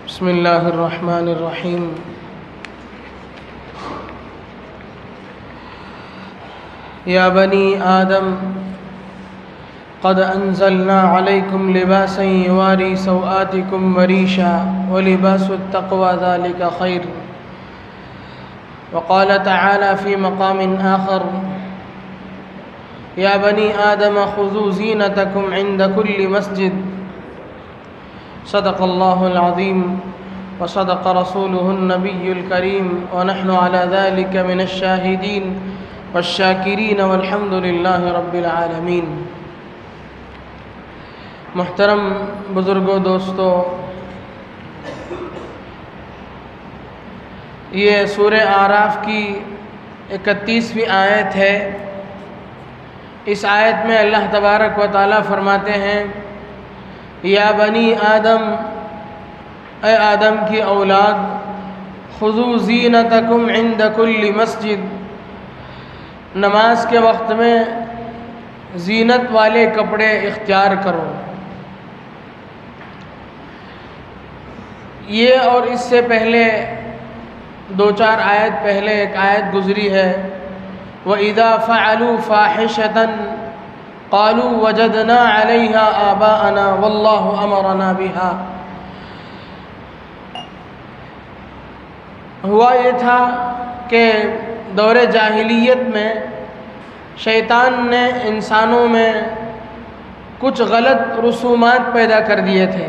بسم اللہ الرحمن الرحیم یا بنی آدم قد انزلنا علیکم لباسا یواری سوآتکم وریشا ولباس التقوی ذلک خیر وقال تعالی فی مقام آخر یا بنی آدم خذوا زینتکم عند کل مسجد صدق اللہ العظیم وصدق رسوله النبی الکریم ونحن على ذلك من الشاہدین والشاکرین والحمد للہ رب العالمین۔ محترم بزرگوں، دوستو، یہ سورہ اعراف کی 31ویں آیت ہے۔ اس آیت میں اللہ تبارک و تعالی فرماتے ہیں، یا بنی آدم، اے آدم کی اولاد، خذوا زینتکم عند کل مسجد، نماز کے وقت میں زینت والے کپڑے اختیار کرو۔ یہ اور اس سے پہلے 2-4 آیت پہلے ایک آیت گزری ہے، وَإِذَا فَعَلُوا فَاحِشَةً قَالُوا وَجَدْنَا عَلَيْهَا آبَاءَنَا وَاللَّهُ أَمَرَنَا بِهَا۔ ہوا یہ تھا کہ دور جاہلیت میں شیطان نے انسانوں میں کچھ غلط رسومات پیدا کر دیے تھے۔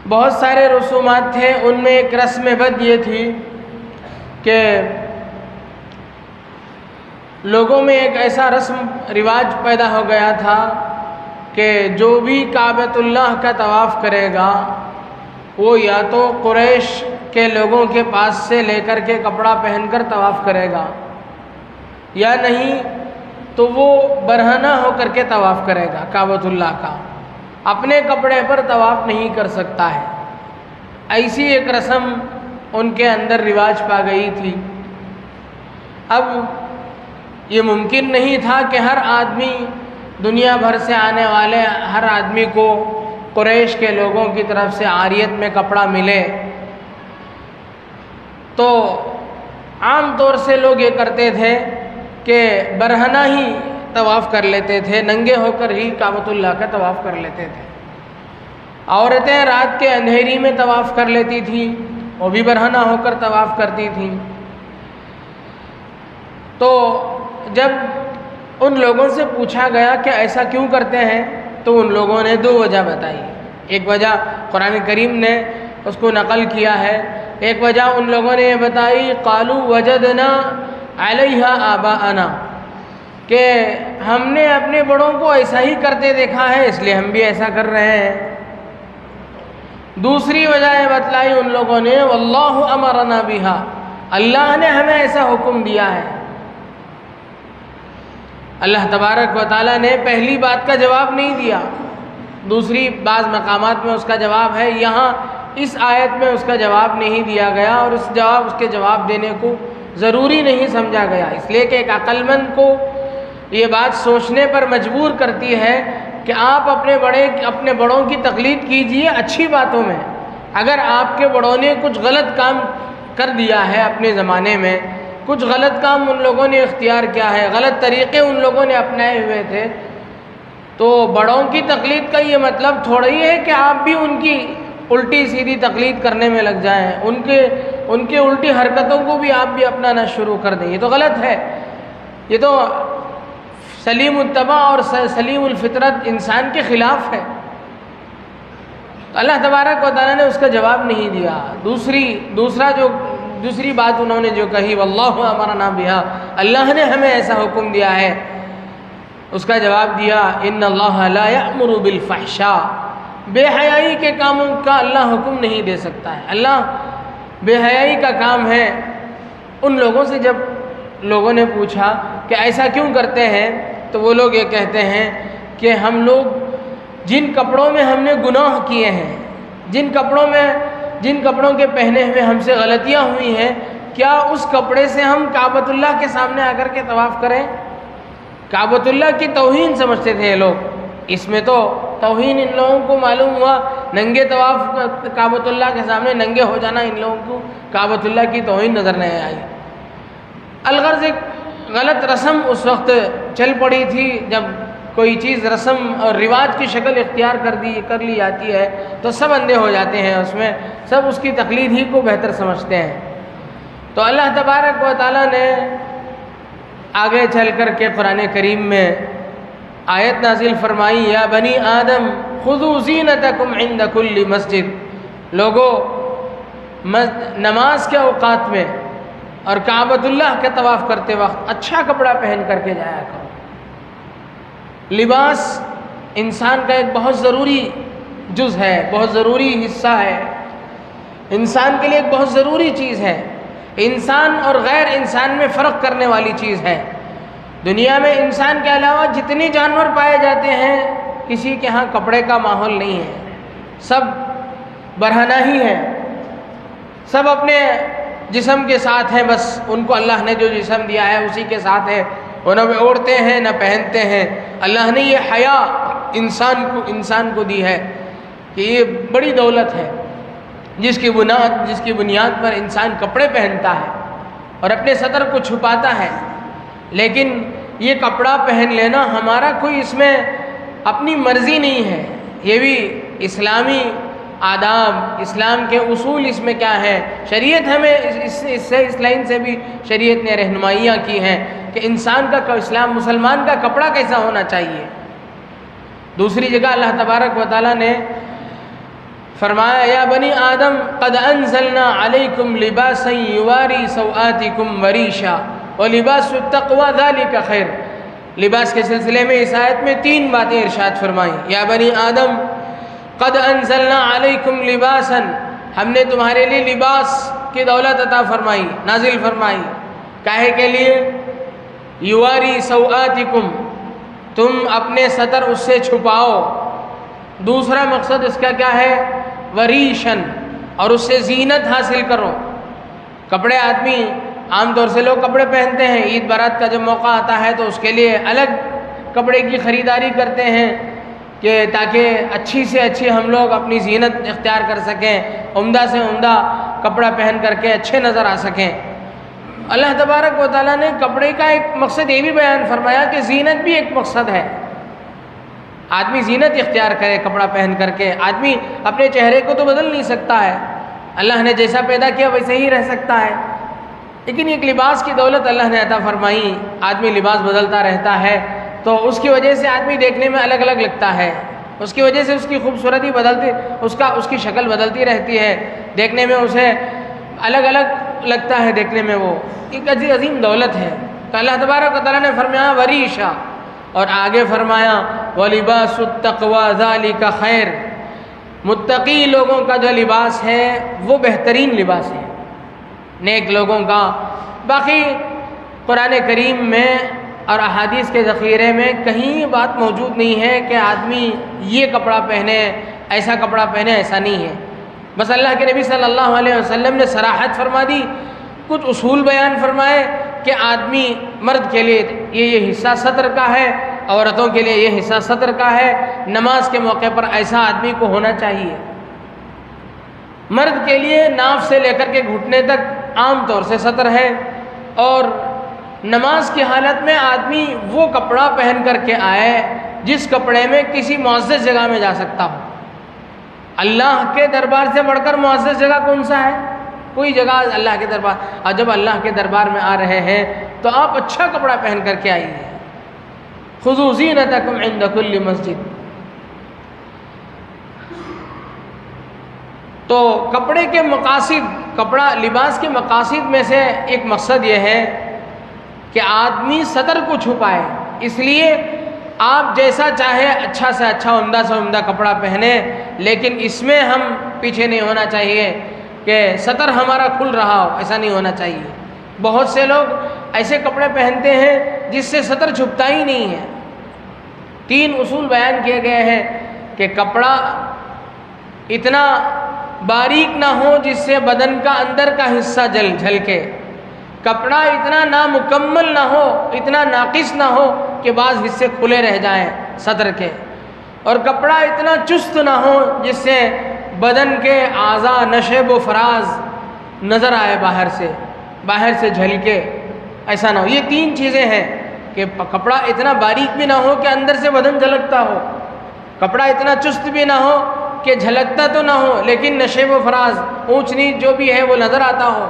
بہت سارے رسومات تھے، ان میں ایک رسم بد یہ تھی کہ لوگوں میں ایک ایسا رسم رواج پیدا ہو گیا تھا کہ جو بھی کعبۃ اللہ کا طواف کرے گا وہ یا تو قریش کے لوگوں کے پاس سے لے کر کے کپڑا پہن کر طواف کرے گا، یا نہیں تو وہ برہنہ ہو کر کے طواف کرے گا کعبۃ اللہ کا، اپنے کپڑے پر طواف نہیں کر سکتا ہے۔ ایسی ایک رسم ان کے اندر رواج پا گئی تھی۔ اب یہ ممکن نہیں تھا کہ ہر آدمی، دنیا بھر سے آنے والے ہر آدمی کو قریش کے لوگوں کی طرف سے عاریت میں کپڑا ملے، تو عام طور سے لوگ یہ کرتے تھے کہ برہنہ ہی طواف کر لیتے تھے، ننگے ہو کر ہی کعبۃ اللہ کا طواف کر لیتے تھے۔ عورتیں رات کے اندھیری میں طواف کر لیتی تھیں، وہ بھی برہنہ ہو کر طواف کرتی تھیں۔ تو جب ان لوگوں سے پوچھا گیا کہ ایسا کیوں کرتے ہیں تو ان لوگوں نے 2 وجہ بتائی۔ ایک وجہ قرآن کریم نے اس کو نقل کیا ہے، ایک وجہ ان لوگوں نے یہ بتائی، قالوا وجدنا علیہا آباءنا، کہ ہم نے اپنے بڑوں کو ایسا ہی کرتے دیکھا ہے اس لیے ہم بھی ایسا کر رہے ہیں۔ دوسری وجہ یہ بتلائی ان لوگوں نے، واللہ امرنا بہا، اللہ نے ہمیں ایسا حکم دیا ہے۔ اللہ تبارک و تعالیٰ نے پہلی بات کا جواب نہیں دیا، دوسری بعض مقامات میں اس کا جواب ہے، یہاں اس آیت میں اس کا جواب نہیں دیا گیا، اور اس کے جواب دینے کو ضروری نہیں سمجھا گیا، اس لیے کہ ایک عقل مند کو یہ بات سوچنے پر مجبور کرتی ہے کہ آپ اپنے بڑوں کی تقلید کیجئے اچھی باتوں میں۔ اگر آپ کے بڑوں نے کچھ غلط کام کر دیا ہے اپنے زمانے میں، کچھ غلط کام ان لوگوں نے اختیار کیا ہے، غلط طریقے ان لوگوں نے اپنائے ہوئے تھے، تو بڑوں کی تقلید کا یہ مطلب تھوڑا ہی ہے کہ آپ بھی ان کی الٹی سیدھی تقلید کرنے میں لگ جائیں، ان کے الٹی حرکتوں کو بھی آپ بھی اپنانا شروع کر دیں۔ یہ تو غلط ہے، یہ تو سلیم الطبع اور سلیم الفطرت انسان کے خلاف ہے۔ تو اللہ تبارک و تعالیٰ نے اس کا جواب نہیں دیا۔ دوسری بات انہوں نے جو کہی، واللہ امرنا بہا، اللہ نے ہمیں ایسا حکم دیا ہے، اس کا جواب دیا، ان اللہ لا یأمر بالفحشاء، بے حیائی کے کاموں کا اللہ حکم نہیں دے سکتا ہے۔ اللہ بے حیائی کا کام ہے۔ ان لوگوں سے جب لوگوں نے پوچھا کہ ایسا کیوں کرتے ہیں تو وہ لوگ یہ کہتے ہیں کہ ہم لوگ جن کپڑوں میں ہم نے گناہ کیے ہیں، جن کپڑوں کے پہنے ہوئے ہم سے غلطیاں ہوئی ہیں، کیا اس کپڑے سے ہم کعبۃ اللہ کے سامنے آ کر کے طواف کریں؟ کعبۃ اللہ کی توہین سمجھتے تھے یہ لوگ، اس میں تو توہین ان لوگوں کو معلوم ہوا، ننگے طواف کعبۃ اللہ کے سامنے ننگے ہو جانا ان لوگوں کو کعبۃ اللہ کی توہین نظر نہیں آئی۔ الغرض ایک غلط رسم اس وقت چل پڑی تھی، جب کوئی چیز رسم اور رواج کی شکل اختیار کر لی جاتی ہے تو سب اندھے ہو جاتے ہیں، اس میں سب اس کی تقلید ہی کو بہتر سمجھتے ہیں۔ تو اللہ تبارک و تعالیٰ نے آگے چل کر کے قرآن کریم میں آیت نازل فرمائی، یا بنی آدم خذوا زینتکم عند کل مسجد، لوگوں نماز کے اوقات میں اور کعبۃ اللہ کے طواف کرتے وقت اچھا کپڑا پہن کر کے جایا کرو۔ لباس انسان کا ایک بہت ضروری جز ہے، بہت ضروری حصہ ہے، انسان کے لیے ایک بہت ضروری چیز ہے، انسان اور غیر انسان میں فرق کرنے والی چیز ہے۔ دنیا میں انسان کے علاوہ جتنے جانور پائے جاتے ہیں کسی کے ہاں کپڑے کا ماحول نہیں ہے، سب برہنہ ہی ہے، سب اپنے جسم کے ساتھ ہیں، بس ان کو اللہ نے جو جسم دیا ہے اسی کے ساتھ ہے، وہ نہ اوڑھتے ہیں نہ پہنتے ہیں۔ اللہ نے یہ حیا انسان کو دی ہے کہ یہ بڑی دولت ہے، جس کی بنیاد پر انسان کپڑے پہنتا ہے اور اپنے سطر کو چھپاتا ہے۔ لیکن یہ کپڑا پہن لینا ہمارا کوئی اس میں اپنی مرضی نہیں ہے، یہ بھی اسلامی آداب، اسلام کے اصول اس میں کیا ہے، شریعت ہمیں اس لائن سے بھی شریعت نے رہنمائیاں کی ہیں کہ انسان کا مسلمان کا کپڑا کیسا ہونا چاہیے۔ دوسری جگہ اللہ تبارک و تعالیٰ نے فرمایا، یا بنی آدم قد انزلنا علیکم لباسا یواری سوآتکم وریشا ولباس التقوی ذلک خیر۔ لباس کے سلسلے میں اس آیت میں 3 باتیں ارشاد فرمائیں۔ یا بنی آدم قد انزلنا علیکم لباسا، ہم نے تمہارے لیے لباس کی دولت عطا فرمائی، نازل فرمائی، کاہے کے لیے؟ یواری سوآتکم، تم اپنے سطر اس سے چھپاؤ۔ دوسرا مقصد اس کا کیا ہے؟ وریشن، اور اس سے زینت حاصل کرو۔ کپڑے آدمی عام طور سے لوگ کپڑے پہنتے ہیں، عید برات کا جب موقع آتا ہے تو اس کے لیے الگ کپڑے کی خریداری کرتے ہیں کہ تاکہ اچھی سے اچھی ہم لوگ اپنی زینت اختیار کر سکیں، عمدہ سے عمدہ کپڑا پہن کر کے اچھے نظر آ سکیں۔ اللہ تبارک و تعالیٰ نے کپڑے کا ایک مقصد یہ بھی بیان فرمایا کہ زینت بھی ایک مقصد ہے، آدمی زینت اختیار کرے کپڑا پہن کر کے۔ آدمی اپنے چہرے کو تو بدل نہیں سکتا ہے، اللہ نے جیسا پیدا کیا ویسے ہی رہ سکتا ہے، لیکن ایک لباس کی دولت اللہ نے عطا فرمائی، آدمی لباس بدلتا رہتا ہے تو اس کی وجہ سے آدمی دیکھنے میں الگ الگ لگتا ہے، اس کی وجہ سے اس کی خوبصورتی اس کی شکل بدلتی رہتی ہے، دیکھنے میں اسے الگ الگ لگتا ہے، دیکھنے میں وہ ایک عظیم دولت ہے۔ تو اللہ تبارک و تعالیٰ نے فرمایا وریشا، اور آگے فرمایا وَلِبَاسُ التَّقْوَى ذَلِكَ خیر، متقی لوگوں کا جو لباس ہے وہ بہترین لباس ہے، نیک لوگوں کا۔ باقی قرآن کریم میں اور احادیث کے ذخیرے میں کہیں بات موجود نہیں ہے کہ آدمی یہ کپڑا پہنے، ایسا کپڑا پہنے، ایسا نہیں ہے۔ بس اللہ کے نبی صلی اللہ علیہ وسلم نے صراحت فرما دی، کچھ اصول بیان فرمائے کہ آدمی مرد کے لیے یہ حصہ سطر کا ہے، عورتوں کے لیے یہ حصہ سطر کا ہے، نماز کے موقع پر ایسا آدمی کو ہونا چاہیے۔ مرد کے لیے ناف سے لے کر کے گھٹنے تک عام طور سے سطر ہے، اور نماز کی حالت میں آدمی وہ کپڑا پہن کر کے آئے جس کپڑے میں کسی معزز جگہ میں جا سکتا ہو۔ اللہ کے دربار سے بڑھ کر معزز جگہ کون سا ہے؟ کوئی جگہ اللہ کے دربار، اور جب اللہ کے دربار میں آ رہے ہیں تو آپ اچھا کپڑا پہن کر کے آئیے۔ خذوا زینتکم عند کل مسجد۔ تو کپڑے کے مقاصد، لباس کے مقاصد میں سے ایک مقصد یہ ہے کہ آدمی سطر کو چھپائے، اس لیے آپ جیسا چاہے اچھا سے اچھا عمدہ سے عمدہ کپڑا پہنے، لیکن اس میں ہم پیچھے نہیں ہونا چاہیے کہ سطر ہمارا کھل رہا ہو، ایسا نہیں ہونا چاہیے۔ بہت سے لوگ ایسے کپڑے پہنتے ہیں جس سے سطر چھپتا ہی نہیں ہے۔ 3 اصول بیان کیے گئے ہیں کہ کپڑا اتنا باریک نہ ہو جس سے بدن کا اندر کا حصہ جھلکے، کپڑا اتنا نامکمل نہ ہو، اتنا ناقص نہ ہو کہ بعض حصے کھلے رہ جائیں سطر کے، اور کپڑا اتنا چست نہ ہو جس سے بدن کے اعضاء نشیب و فراز نظر آئے باہر سے جھلکے، ایسا نہ ہو۔ یہ تین چیزیں ہیں کہ کپڑا اتنا باریک بھی نہ ہو کہ اندر سے بدن جھلکتا ہو، کپڑا اتنا چست بھی نہ ہو کہ جھلکتا تو نہ ہو لیکن نشیب و فراز اونچ نیچ جو بھی ہے وہ نظر آتا ہو،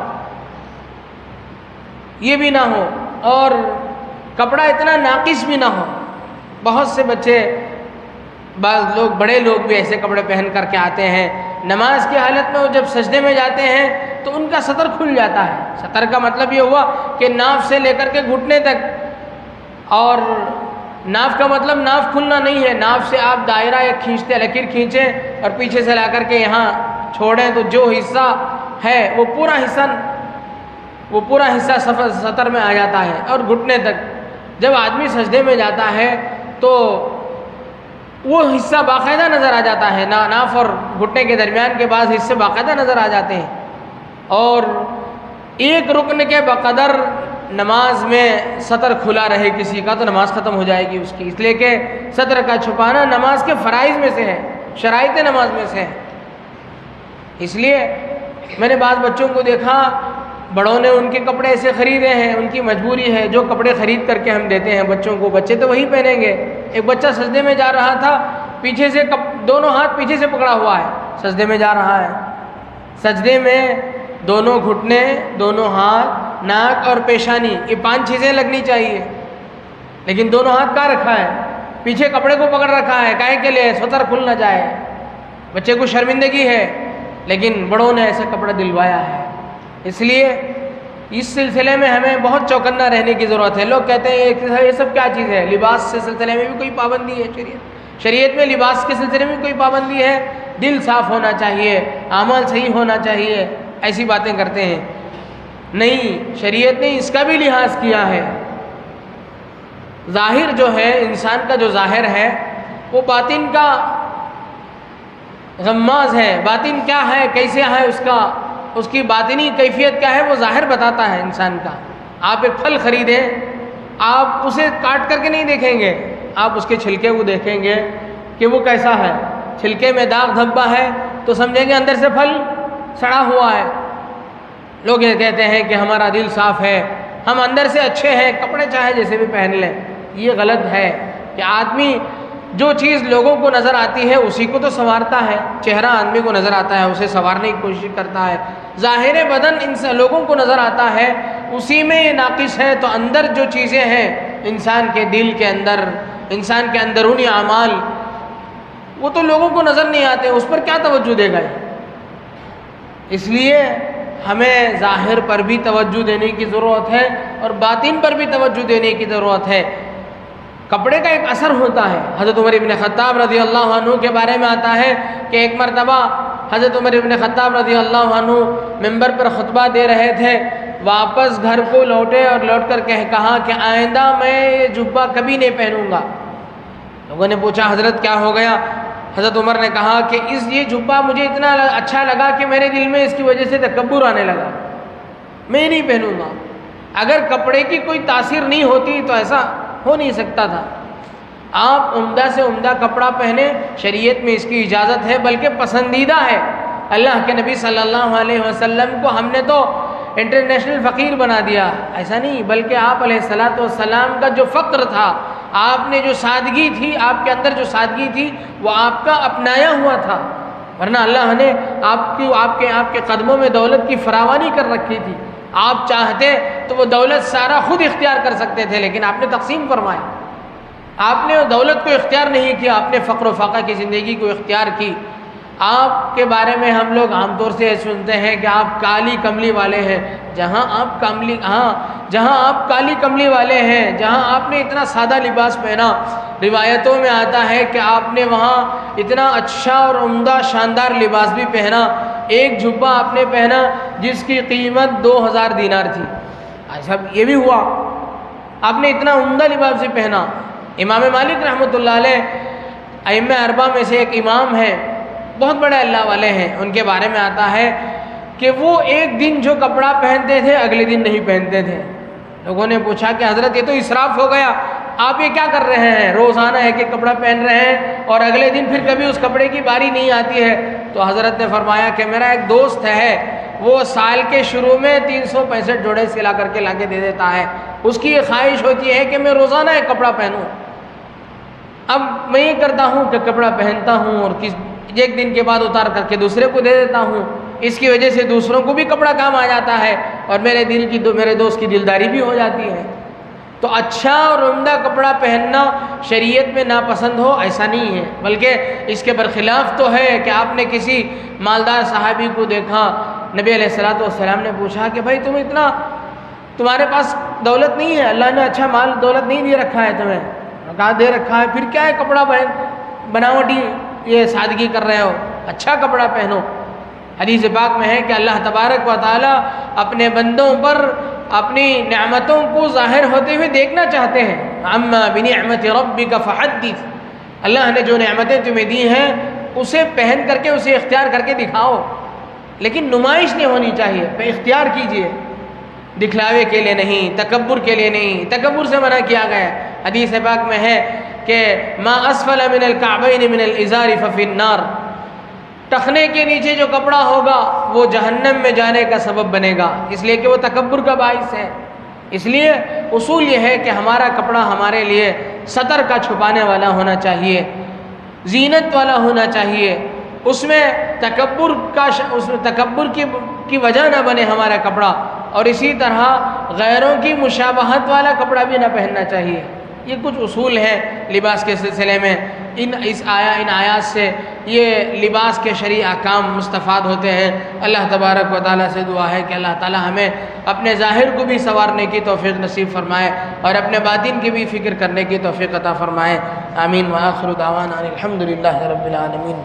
یہ بھی نہ ہو، اور کپڑا اتنا ناقص بھی نہ ہو۔ بہت سے بچے، بعض لوگ، بڑے لوگ بھی ایسے کپڑے پہن کر کے آتے ہیں، نماز کی حالت میں وہ جب سجدے میں جاتے ہیں تو ان کا سطر کھل جاتا ہے۔ سطر کا مطلب یہ ہوا کہ ناف سے لے کر کے گھٹنے تک، اور ناف کا مطلب ناف کھلنا نہیں ہے، ناف سے آپ دائرہ ایک کھینچتے، لکیر کھینچیں اور پیچھے سے لا کر کے یہاں چھوڑیں تو جو حصہ ہے وہ پورا حصہ سطر میں آ جاتا ہے اور گھٹنے تک۔ جب آدمی سجدے میں جاتا ہے تو وہ حصہ باقاعدہ نظر آ جاتا ہے، ناف اور گھٹنے کے درمیان کے بعض حصے باقاعدہ نظر آ جاتے ہیں، اور ایک رکن کے بقدر نماز میں سطر کھلا رہے کسی کا تو نماز ختم ہو جائے گی اس کی، اس لیے کہ سطر کا چھپانا نماز کے فرائض میں سے ہے، شرائط نماز میں سے ہے۔ اس لیے میں نے بعض بچوں کو دیکھا، بڑوں نے ان کے کپڑے ایسے خریدے ہیں، ان کی مجبوری ہے، جو کپڑے خرید کر کے ہم دیتے ہیں بچوں کو، بچے تو وہی پہنیں گے۔ ایک بچہ سجدے میں جا رہا تھا، پیچھے سے دونوں ہاتھ پیچھے سے پکڑا ہوا ہے، سجدے میں جا رہا ہے، سجدے میں دونوں گھٹنے، دونوں ہاتھ، ناک اور پیشانی، یہ 5 چیزیں لگنی چاہیے، لیکن دونوں ہاتھ کہاں رکھا ہے؟ پیچھے کپڑے کو پکڑ رکھا ہے، کاہے کے لیے؟ سطر کھل نہ جائے، بچے کو شرمندگی ہے، لیکن بڑوں نے ایسا کپڑا دلوایا ہے۔ اس لیے اس سلسلے میں ہمیں بہت چوکنا رہنے کی ضرورت ہے۔ لوگ کہتے ہیں یہ سب کیا چیز ہے؟ لباس کے سلسلے میں بھی کوئی پابندی ہے؟ شریعت میں لباس کے سلسلے میں کوئی پابندی ہے؟ دل صاف ہونا چاہیے، اعمال صحیح ہونا چاہیے، ایسی باتیں کرتے ہیں۔ نہیں، شریعت نے اس کا بھی لحاظ کیا ہے۔ ظاہر جو ہے، انسان کا جو ظاہر ہے وہ باطن کا غماز ہے، باطن کیا ہے، کیسے ہے، اس کی باطنی کیفیت کیا ہے وہ ظاہر بتاتا ہے انسان کا۔ آپ ایک پھل خریدیں، آپ اسے کاٹ کر کے نہیں دیکھیں گے، آپ اس کے چھلکے کو دیکھیں گے کہ وہ کیسا ہے۔ چھلکے میں داغ دھبا ہے تو سمجھیں گے اندر سے پھل سڑا ہوا ہے۔ لوگ یہ کہتے ہیں کہ ہمارا دل صاف ہے، ہم اندر سے اچھے ہیں، کپڑے چاہے جیسے بھی پہن لیں۔ یہ غلط ہے کہ آدمی جو چیز لوگوں کو نظر آتی ہے اسی کو تو سنوارتا ہے۔ چہرہ آدمی کو نظر آتا ہے، اسے سنوارنے کی کوشش کرتا ہے۔ ظاہر بدن لوگوں کو نظر آتا ہے، اسی میں یہ ناقص ہے، تو اندر جو چیزیں ہیں انسان کے دل کے اندر، انسان کے اندرونی اعمال، وہ تو لوگوں کو نظر نہیں آتے، اس پر کیا توجہ دے گا؟ اس لیے ہمیں ظاہر پر بھی توجہ دینے کی ضرورت ہے اور باطن پر بھی توجہ دینے کی ضرورت ہے۔ کپڑے کا ایک اثر ہوتا ہے۔ حضرت عمر بن خطاب رضی اللہ عنہ کے بارے میں آتا ہے کہ ایک مرتبہ حضرت عمر بن خطاب رضی اللہ عنہ منبر پر خطبہ دے رہے تھے، واپس گھر کو لوٹے اور لوٹ کر کہا کہ آئندہ میں یہ جبہ کبھی نہیں پہنوں گا۔ لوگوں نے پوچھا حضرت کیا ہو گیا؟ حضرت عمر نے کہا کہ یہ جبہ مجھے اتنا اچھا لگا کہ میرے دل میں اس کی وجہ سے تکبر آنے لگا، میں نہیں پہنوں گا۔ اگر کپڑے کی کوئی تاثیر نہیں ہوتی تو ایسا ہو نہیں سکتا تھا۔ آپ عمدہ سے عمدہ کپڑا پہنے، شریعت میں اس کی اجازت ہے، بلکہ پسندیدہ ہے۔ اللہ کے نبی صلی اللہ علیہ وسلم کو ہم نے تو انٹرنیشنل فقیر بنا دیا، ایسا نہیں، بلکہ آپ علیہ الصلاۃ والسلام کا جو فقر تھا، آپ نے جو سادگی تھی، آپ کے اندر جو سادگی تھی وہ آپ کا اپنایا ہوا تھا، ورنہ اللہ نے آپ کے قدموں میں دولت کی فراوانی کر رکھی تھی۔ آپ چاہتے تو وہ دولت سارا خود اختیار کر سکتے تھے، لیکن آپ نے تقسیم فرمایا۔ آپ نے دولت کو اختیار نہیں کیا، آپ نے فقر و فاقہ کی زندگی کو اختیار کی۔ آپ کے بارے میں ہم لوگ عام طور سے سنتے ہیں کہ آپ کالی کملی والے ہیں، جہاں آپ کالی کملی والے ہیں، جہاں آپ نے اتنا سادہ لباس پہنا، روایتوں میں آتا ہے کہ آپ نے وہاں اتنا اچھا اور عمدہ شاندار لباس بھی پہنا، ایک جبہ آپ نے پہنا جس کی قیمت 2000 دینار تھی۔ ایسا یہ بھی ہوا، آپ نے اتنا عمدہ لباس بھی پہنا۔ امام مالک رحمۃ اللہ علیہ ائمہ اربعہ میں سے ایک امام ہیں، بہت بڑے اللہ والے ہیں، ان کے بارے میں آتا ہے کہ وہ ایک دن جو کپڑا پہنتے تھے اگلے دن نہیں پہنتے تھے۔ لوگوں نے پوچھا کہ حضرت یہ تو اسراف ہو گیا، آپ یہ کیا کر رہے ہیں؟ روزانہ ایک ایک کپڑا پہن رہے ہیں اور اگلے دن پھر کبھی اس کپڑے کی باری نہیں آتی ہے۔ تو حضرت نے فرمایا کہ میرا ایک دوست ہے، وہ سال کے شروع میں 365 جوڑے سلا کر کے لا کے دے دیتا ہے، اس کی یہ خواہش ہوتی ہے کہ میں روزانہ ایک کپڑا پہنوں۔ اب میں یہ کرتا ہوں کہ کپڑا پہنتا ہوں اور ایک دن کے بعد اتار کر کے دوسرے کو دے دیتا ہوں، اس کی وجہ سے دوسروں کو بھی کپڑا کام آ جاتا ہے اور میرے دوست کی دلداری بھی ہو جاتی ہے۔ تو اچھا اور عمدہ کپڑا پہننا شریعت میں ناپسند ہو ایسا نہیں ہے، بلکہ اس کے برخلاف تو ہے کہ آپ نے کسی مالدار صحابی کو دیکھا، نبی علیہ الصلوۃ والسلام نے پوچھا کہ بھائی تمہارے پاس دولت نہیں ہے، اللہ نے اچھا مال دولت نہیں دے رکھا ہے تمہیں؟ کہاں دے رکھا ہے، پھر کیا ہے کپڑا بناوٹی یہ سادگی کر رہے ہو، اچھا کپڑا پہنو۔ حدیث پاک میں ہے کہ اللہ تبارک و تعالی اپنے بندوں پر اپنی نعمتوں کو ظاہر ہوتے ہوئے دیکھنا چاہتے ہیں۔ اما بنعمت ربک فحدث، اللہ نے جو نعمتیں تمہیں دی ہیں اسے پہن کر کے اسے اختیار کر کے دکھاؤ، لیکن نمائش نہیں ہونی چاہیے، اختیار کیجئے، دکھلاوے کے لیے نہیں، تکبر کے لیے نہیں، تکبر سے منع کیا گیا ہے۔ حدیث پاک میں ہے کہ ما اسفل من الکعبین من الازار ففی النار، ٹخنے کے نیچے جو کپڑا ہوگا وہ جہنم میں جانے کا سبب بنے گا، اس لیے کہ وہ تکبر کا باعث ہے۔ اس لیے اصول یہ ہے کہ ہمارا کپڑا ہمارے لیے ستر کا چھپانے والا ہونا چاہیے، زینت والا ہونا چاہیے، اس میں تکبر کی وجہ نہ بنے ہمارا کپڑا، اور اسی طرح غیروں کی مشابہت والا کپڑا بھی نہ پہننا چاہیے۔ یہ کچھ اصول ہیں لباس کے سلسلے میں، ان آیات سے یہ لباس کے شرعی احکام مستفاد ہوتے ہیں۔ اللہ تبارک و تعالیٰ سے دعا ہے کہ اللہ تعالیٰ ہمیں اپنے ظاہر کو بھی سنوارنے کی توفیق نصیب فرمائے اور اپنے باطن کی بھی فکر کرنے کی توفیق عطا فرمائے۔ آمین۔ وآخر دعوانا الحمد للہ رب العالمین۔